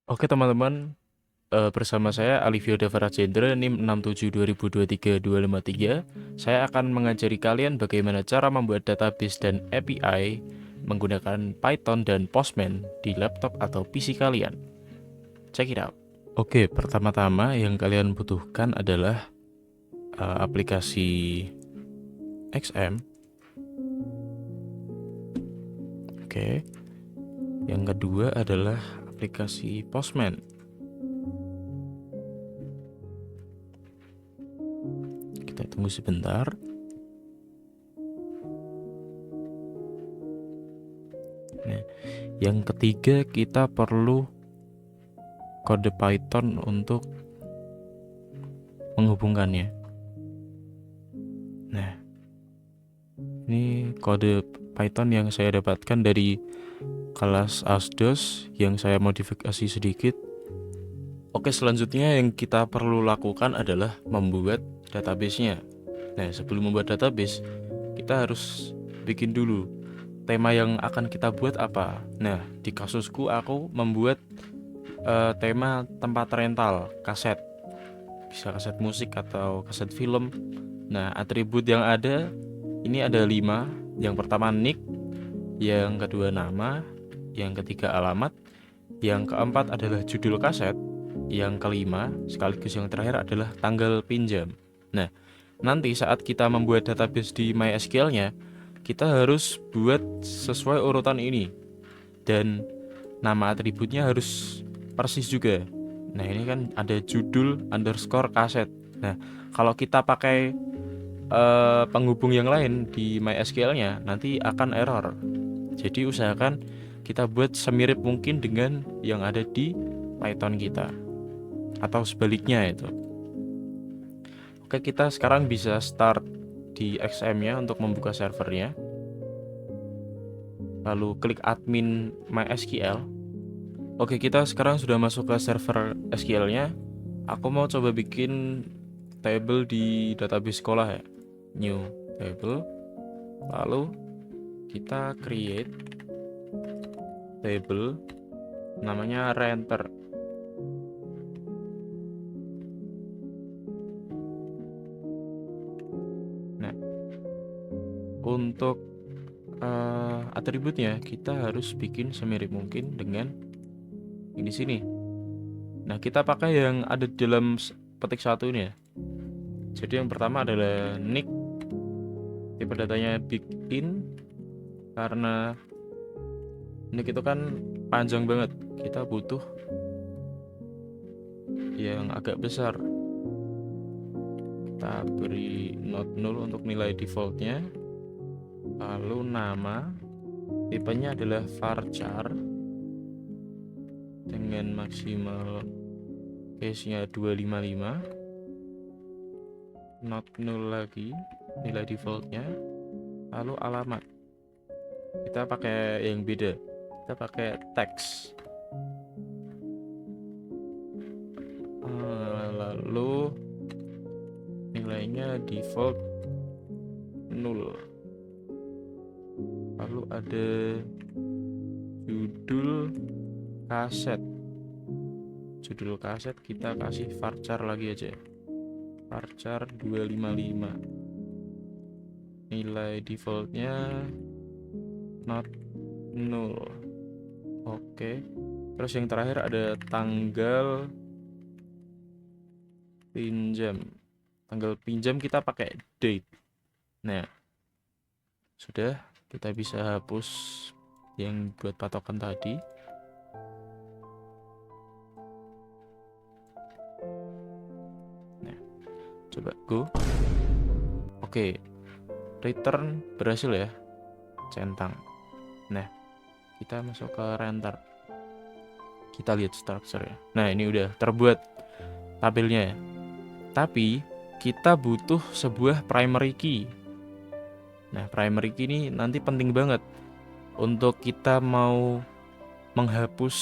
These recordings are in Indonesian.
Oke teman-teman, bersama saya Alivio Davara Jendra NIM 6720232553. Saya akan mengajari kalian bagaimana cara membuat database dan API menggunakan Python dan Postman di laptop atau PC kalian. Check it out. Oke, pertama-tama yang kalian butuhkan adalah aplikasi XM. Oke. Yang kedua adalah aplikasi Postman. Kita tunggu sebentar. Nah, yang ketiga kita perlu kode Python untuk menghubungkannya. Nah, ini kode Python yang saya dapatkan dari kelas Asdos yang saya modifikasi sedikit. Oke, selanjutnya yang kita perlu lakukan adalah membuat database-nya. Nah, sebelum membuat database, kita harus bikin dulu tema yang akan kita buat apa. Nah, di kasusku aku membuat tema tempat rental kaset. Bisa kaset musik atau kaset film. Nah, atribut yang ada ini ada 5. Yang pertama nick, yang kedua nama, yang ketiga alamat, yang keempat adalah judul kaset, yang kelima sekaligus yang terakhir adalah tanggal pinjam. Nah, nanti saat kita membuat database di MySQL-nya, kita harus buat sesuai urutan ini. Dan nama atributnya harus persis juga. Nah, ini kan ada judul underscore kaset. Nah, kalau kita pakai penghubung yang lain di MySQL-nya, nanti akan error. Jadi usahakan kita buat semirip mungkin dengan yang ada di Python kita, atau sebaliknya itu. Oke, kita sekarang bisa start di XM-nya untuk membuka servernya. Lalu klik admin MySQL. Oke, kita sekarang sudah masuk ke server SQL-nya. Aku mau coba bikin table di database sekolah ya. New table. Lalu kita create table namanya renter. Nah, untuk atributnya kita harus bikin semirip mungkin dengan yang di sini. Nah, kita pakai yang ada di dalam petik satu ini ya. Jadi yang pertama adalah nick, tipe datanya big int, karena nick itu kan panjang banget. Kita butuh yang agak besar. Kita beri not null untuk nilai defaultnya. Lalu nama, tipenya adalah varchar dengan maksimal case-nya 255. Not null lagi nilai defaultnya. Lalu alamat, kita pakai yang beda, kita pakai teks. Lalu nilainya default 0. Lalu ada judul kaset. Judul kaset kita kasih varchar lagi aja, varchar 255. Nilai defaultnya not null. Oke. Terus yang terakhir ada tanggal pinjam. Tanggal pinjam kita pakai date. Nah, sudah, kita bisa hapus yang buat patokan tadi. Nah, coba go. Oke, return berhasil ya, centang. Nah, kita masuk ke renter. Kita lihat structure ya. Nah, ini udah terbuat tabelnya ya. Tapi kita butuh sebuah primary key. Nah, primary key ini nanti penting banget untuk kita mau menghapus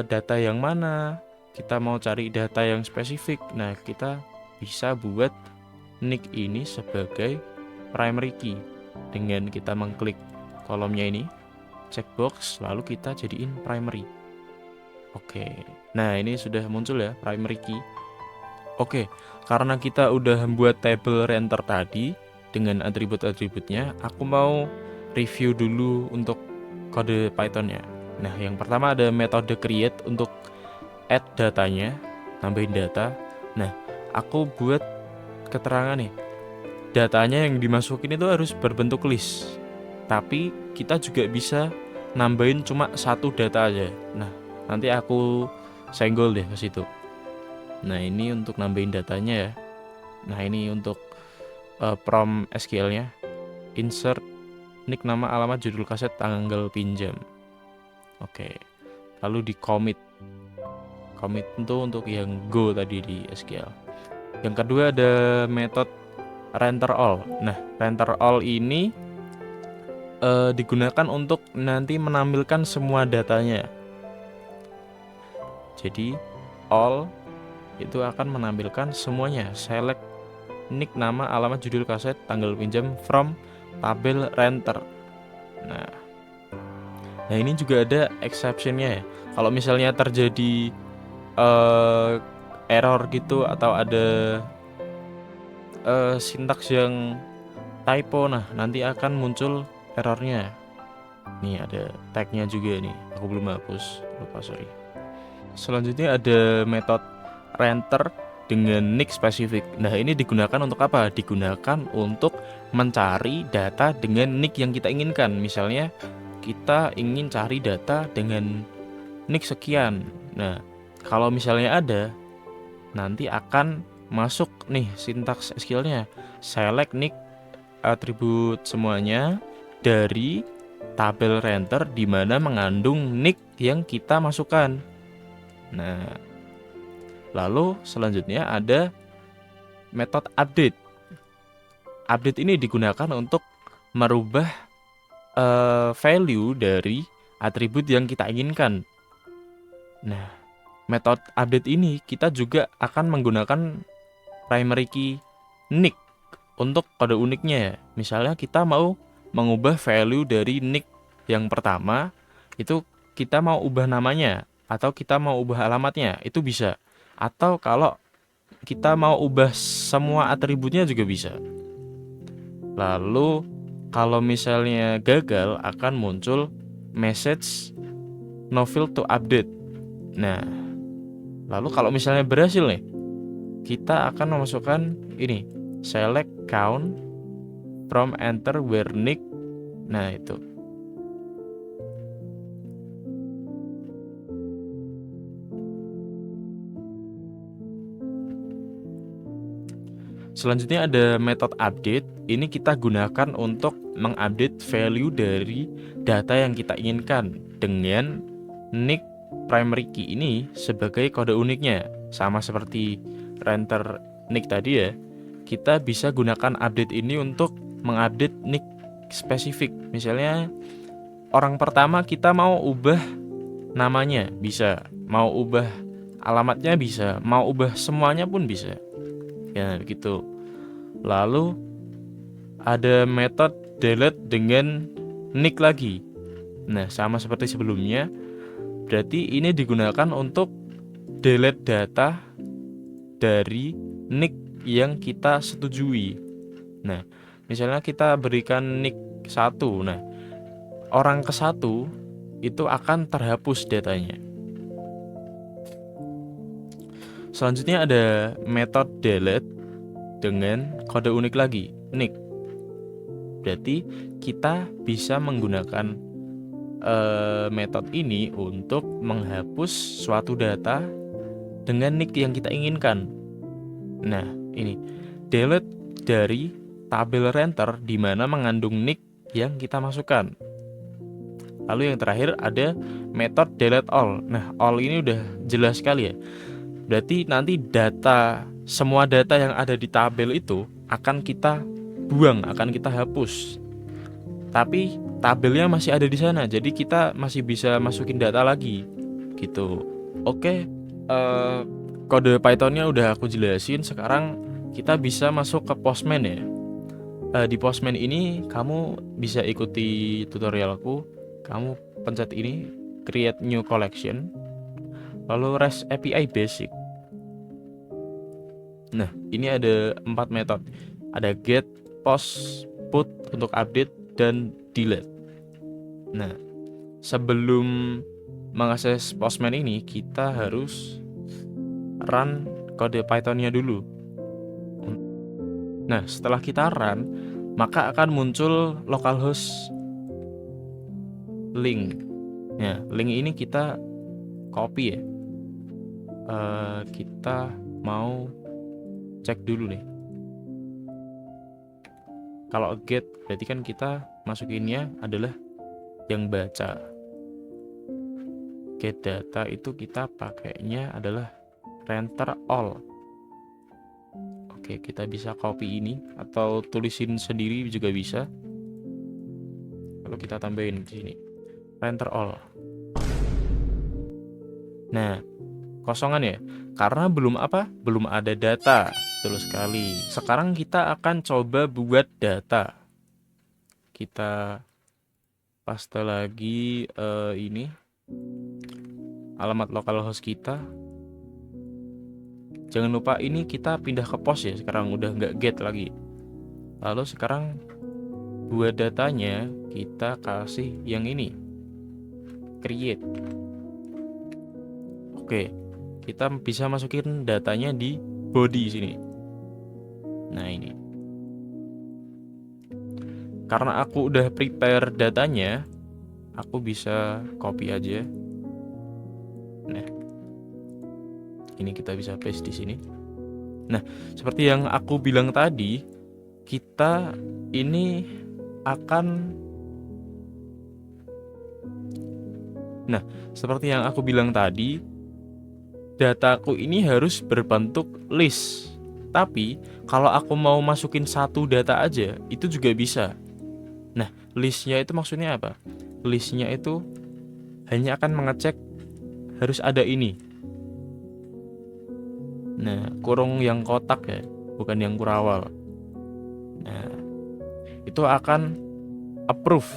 data yang mana, kita mau cari data yang spesifik. Nah, kita bisa buat nick ini sebagai primary key dengan kita mengklik kolomnya ini, checkbox, lalu kita jadiin primary. Oke, nah ini sudah muncul ya primary key. Oke, karena kita udah membuat table renter tadi dengan atribut-atributnya, aku mau review dulu untuk kode Pythonnya. Nah, yang pertama ada metode create untuk add datanya, nambahin data. Nah, aku buat keterangan nih, datanya yang dimasukin itu harus berbentuk list. Tapi kita juga bisa nambahin cuma satu data aja. Nah, nanti aku senggol deh ke situ. Nah, ini untuk nambahin datanya ya. Nah, ini untuk prompt SQL-nya. Insert nick, nama, alamat, judul kaset, tanggal pinjam. Oke. Lalu di commit. Commit itu untuk yang go tadi di SQL. Yang kedua ada metode render all. Nah, render all ini digunakan untuk nanti menampilkan semua datanya. Jadi all itu akan menampilkan semuanya. Select nick, nama, alamat, judul kaset, tanggal pinjam from tabel renter. Nah ini juga ada exceptionnya ya. Kalau misalnya terjadi error gitu atau ada sintaks yang typo, nah nanti akan muncul errornya. Nih ada tagnya juga nih, aku belum hapus, lupa, sorry. Selanjutnya ada metode renter dengan nick spesifik. Nah ini digunakan untuk apa? Digunakan untuk mencari data dengan nick yang kita inginkan. Misalnya kita ingin cari data dengan nick sekian. Nah kalau misalnya ada, nanti akan masuk nih sintaks SQL-nya, select nick atribut semuanya dari tabel renter di mana mengandung nick yang kita masukkan. Nah, lalu selanjutnya ada metode update. Update ini digunakan untuk merubah value dari atribut yang kita inginkan. Nah, metode update ini kita juga akan menggunakan primary key nick untuk kode uniknya. Misalnya kita mau mengubah value dari nick yang pertama, itu kita mau ubah namanya atau kita mau ubah alamatnya, itu bisa. Atau kalau kita mau ubah semua atributnya juga bisa. Lalu kalau misalnya gagal akan muncul message no field to update. Nah, lalu kalau misalnya berhasil nih, kita akan memasukkan ini, select count from enter where nick. Nah itu. Selanjutnya ada metode update. Ini kita gunakan untuk mengupdate value dari data yang kita inginkan dengan nick primary key ini sebagai kode uniknya. Sama seperti renter nick tadi ya. Kita bisa gunakan update ini untuk mengupdate nick spesifik. Misalnya orang pertama kita mau ubah namanya bisa, mau ubah alamatnya bisa, mau ubah semuanya pun bisa. Ya begitu. Lalu ada metode delete dengan nick lagi. Nah sama seperti sebelumnya, berarti ini digunakan untuk delete data dari nick yang kita setujui. Nah misalnya kita berikan nick 1, nah orang ke 1 itu akan terhapus datanya. Selanjutnya ada metode delete dengan kode unik lagi, nick. Berarti kita bisa menggunakan metode ini untuk menghapus suatu data dengan nick yang kita inginkan. Nah, ini delete dari tabel renter di mana mengandung nick yang kita masukkan. Lalu yang terakhir ada metode delete all. Nah, all ini udah jelas sekali ya. Berarti nanti semua data yang ada di tabel itu akan kita buang, akan kita hapus. Tapi tabelnya masih ada di sana, jadi kita masih bisa masukin data lagi, gitu. Oke, kode Pythonnya udah aku jelasin. Sekarang kita bisa masuk ke Postman ya. Di Postman ini kamu bisa ikuti tutorialku. Kamu pencet ini, create new collection. Lalu REST API basic. Nah, ini ada 4 metode. Ada get, post, put untuk update, dan delete. Nah, sebelum mengakses Postman ini, kita harus run kode Python-nya dulu. Nah, setelah kita run, maka akan muncul localhost link. Nah, link ini kita copy ya. Kita mau cek dulu nih. Kalau get berarti kan kita masukinnya adalah yang baca. Get data itu kita pakainya adalah render all. Oke, kita bisa copy ini atau tulisin sendiri juga bisa. Kalau kita tambahin di sini render all. Nah, kosongan ya, karena belum ada data. Betul sekali. Sekarang kita akan coba buat data. Kita paste lagi ini alamat localhost kita. Jangan lupa ini kita pindah ke post ya, sekarang udah nggak get lagi. Lalu sekarang buat datanya kita kasih yang ini, create. Oke, kita bisa masukin datanya di body sini. Nah ini, karena aku udah prepare datanya, aku bisa copy aja. Nah, ini kita bisa paste di sini. Nah, seperti yang aku bilang tadi, kita ini akan seperti yang aku bilang tadi, dataku ini harus berbentuk list. Tapi kalau aku mau masukin satu data aja, itu juga bisa. Nah, listnya itu maksudnya apa? Listnya itu hanya akan mengecek harus ada ini. Nah, kurung yang kotak ya, bukan yang kurawal. Nah, itu akan approve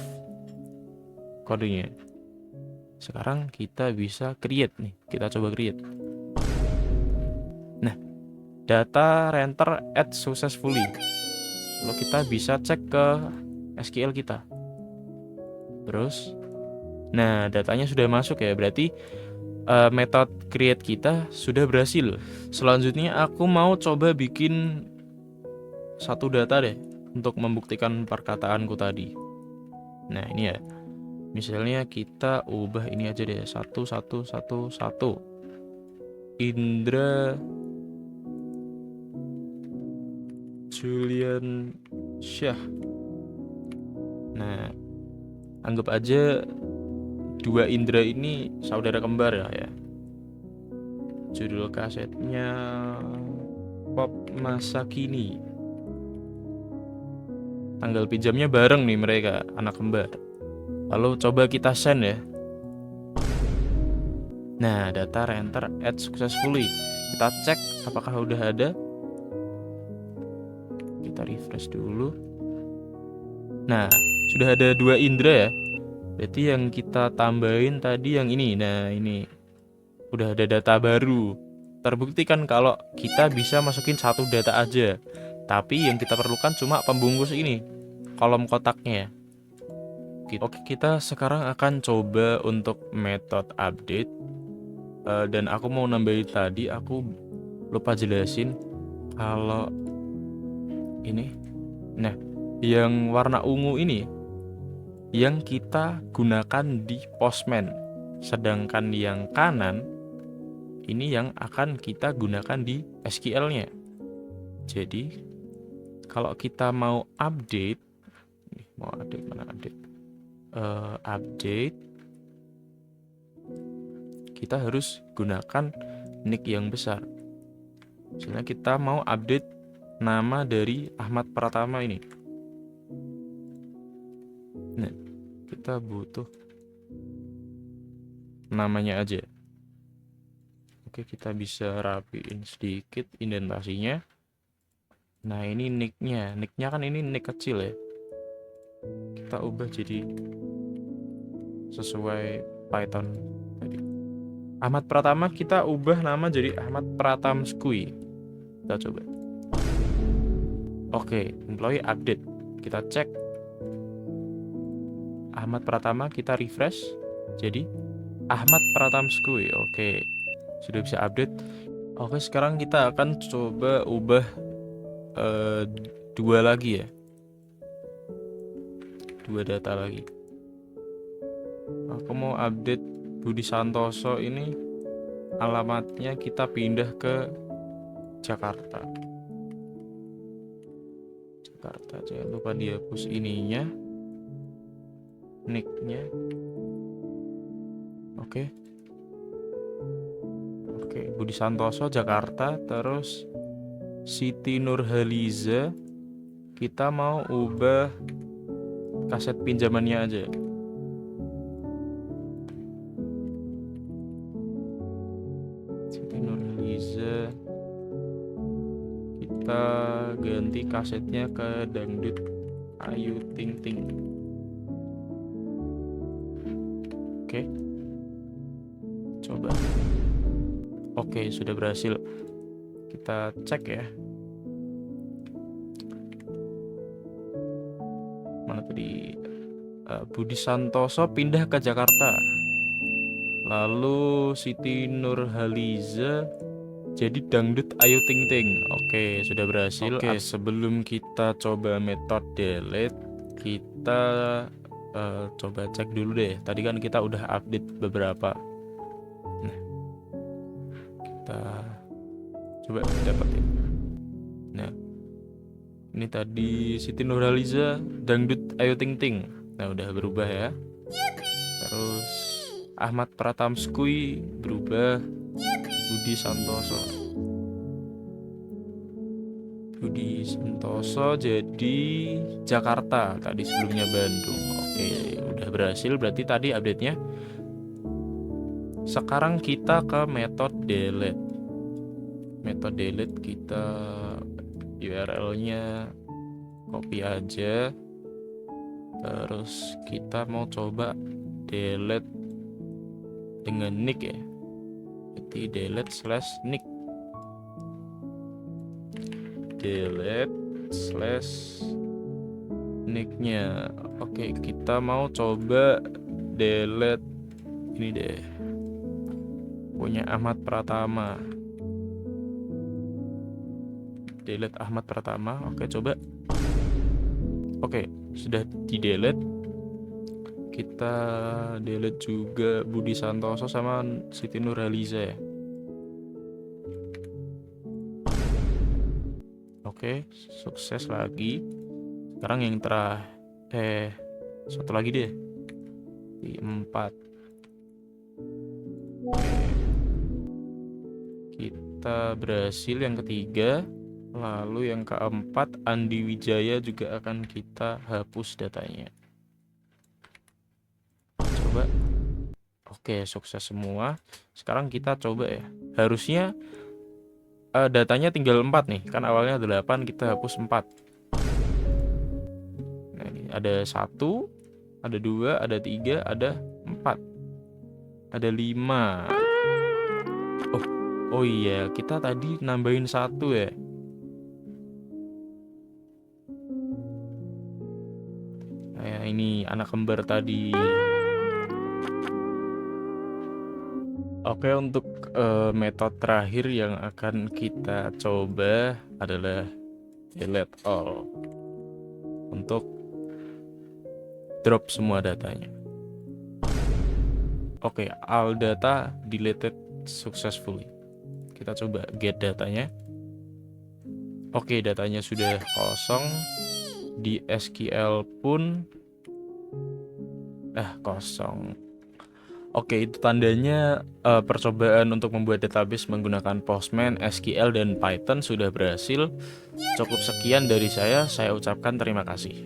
kodenya. Sekarang kita bisa create nih. Kita coba create. Nah, data render add successfully. Lalu kita bisa cek ke SQL kita. Terus, nah datanya sudah masuk ya. Berarti metode create kita sudah berhasil. Selanjutnya aku mau coba bikin satu data deh untuk membuktikan perkataanku tadi. Nah ini ya, misalnya kita ubah ini aja deh, 1111 Indra Julian Syah. Nah, anggap aja dua Indra ini saudara kembar ya. Judul kasetnya Pop Masa Kini. Tanggal pinjamnya bareng nih mereka, anak kembar. Lalu coba kita send ya. Nah, data render add successfully. Kita cek apakah udah ada. Kita refresh dulu. Nah, sudah ada dua Indra ya. Berarti yang kita tambahin tadi yang ini. Nah, ini udah ada data baru. Terbuktikan kalau kita bisa masukin satu data aja. Tapi yang kita perlukan cuma pembungkus ini, kolom kotaknya. Oke, kita sekarang akan coba untuk metode update. Dan aku mau nambahin tadi, aku lupa jelasin kalau ini. Nah, yang warna ungu ini yang kita gunakan di Postman. Sedangkan yang kanan ini yang akan kita gunakan di SQL-nya. Jadi kalau kita mau update, update, kita harus gunakan nick yang besar. Misalnya kita mau update nama dari Ahmad Pratama ini. Nah, kita butuh namanya aja. Oke, kita bisa rapiin sedikit indentasinya. Nah, ini nicknya. Nicknya kan ini nick kecil ya. Kita ubah jadi sesuai Python tadi. Ahmad Pratama kita ubah nama jadi Ahmad Pratamskui. Kita coba. Oke, employee update. Kita cek. Ahmad Pratama kita refresh. Jadi Ahmad Pratamskui. Oke, sudah bisa update. Oke, sekarang kita akan coba ubah 2 lagi ya. 2 data lagi. Aku mau update Budi Santoso ini, alamatnya kita pindah ke Jakarta. Jangan lupa dihapus ininya, nicknya. Oke, Budi Santoso Jakarta. Terus Siti Nurhaliza kita mau ubah kaset pinjamannya aja. Siti Nurhaliza kita ganti kasetnya ke dangdut Ayu Ting Ting. Oke, coba. Oke, sudah berhasil. Kita cek ya. Mana tadi? Budi Santoso pindah ke Jakarta. Lalu Siti Nurhaliza jadi dangdut Ayu Ting Ting. Oke, sudah berhasil. Oke, sebelum kita coba metode delete, kita coba cek dulu deh. Tadi kan kita udah update beberapa. Nah, kita coba dapetin. Nah, ini tadi Siti Nurhaliza dangdut Ayu Ting Ting. Nah, udah berubah ya. Terus Ahmad Pratamskui berubah Budi Santoso. Budi Santoso jadi Jakarta, tadi sebelumnya Bandung. Oke, udah berhasil. Berarti tadi update-nya. Sekarang kita ke metode delete. Metode delete kita URL-nya copy aja. Terus kita mau coba delete dengan nick ya. Jadi delete/nick. Delete/nicknya. Oke, kita mau coba delete ini deh, punya Ahmad Pratama. Delete Ahmad Pratama. Oke, coba. Oke, sudah di delete. Kita delete juga Budi Santoso sama Siti Nurhaliza ya. Oke, sukses lagi. Sekarang yang satu lagi deh. Di 4. Oke. Kita berhasil yang ketiga. Lalu yang keempat, Andi Wijaya juga akan kita hapus datanya. Coba. Oke, sukses semua. Sekarang kita coba ya. Harusnya datanya tinggal 4 nih. Kan awalnya 8, kita hapus 4. Nah, ini ada 1, ada 2, ada 3, ada 4. Ada 5. Oh iya, kita tadi nambahin 1 ya. Nah, ini anak kembar tadi. Oke, untuk metode terakhir yang akan kita coba adalah delete all. Untuk drop semua datanya. Oke, all data deleted successfully. Kita coba get datanya. Oke, datanya sudah kosong. Di SQL pun kosong. Oke, itu tandanya percobaan untuk membuat database menggunakan Postman, SQL, dan Python sudah berhasil. Cukup sekian dari saya ucapkan terima kasih.